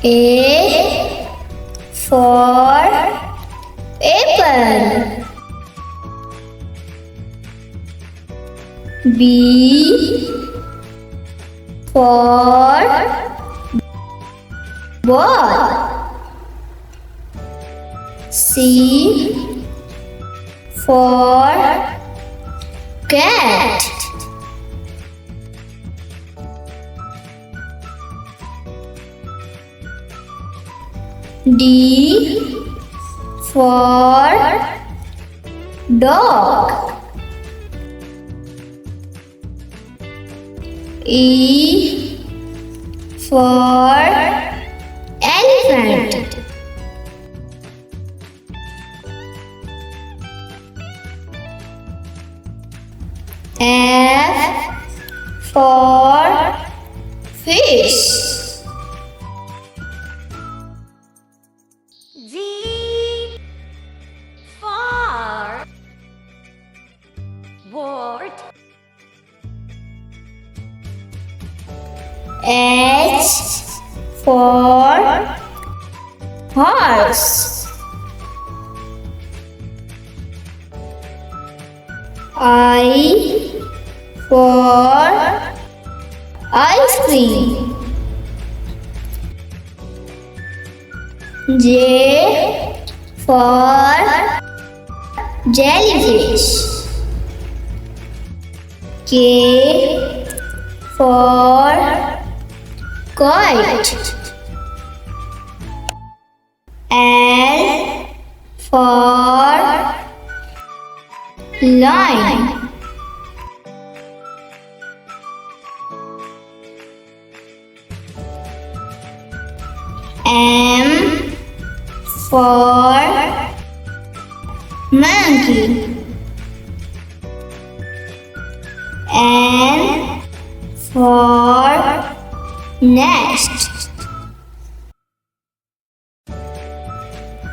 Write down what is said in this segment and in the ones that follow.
A for apple. B for ball. C for cat. D for dog. E for elephant. F for fish. G for board. H for horse. I for ice cream. J for jellyfish. K for kite. L for lion. M for monkey. N for nest.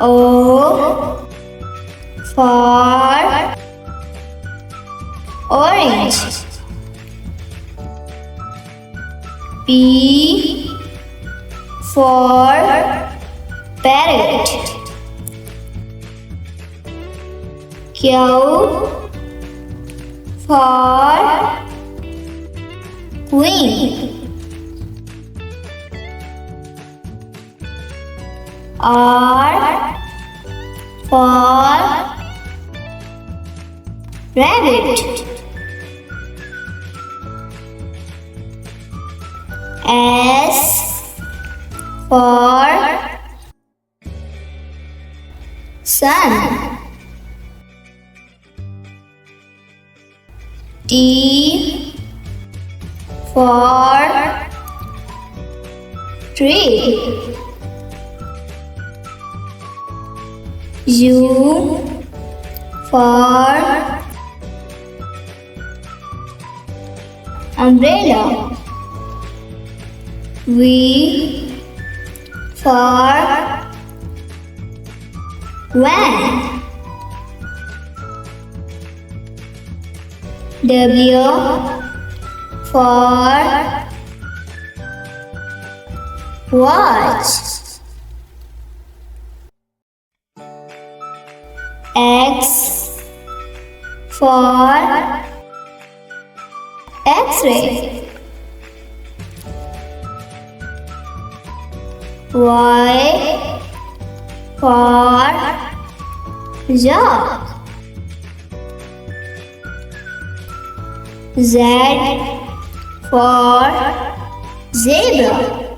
O for orange. P for parrot. Q for queen. R for rabbit. S for sun. T for tree. U for umbrella. V for van. W for watch. X for X-ray. Y for jug. Z for zebra.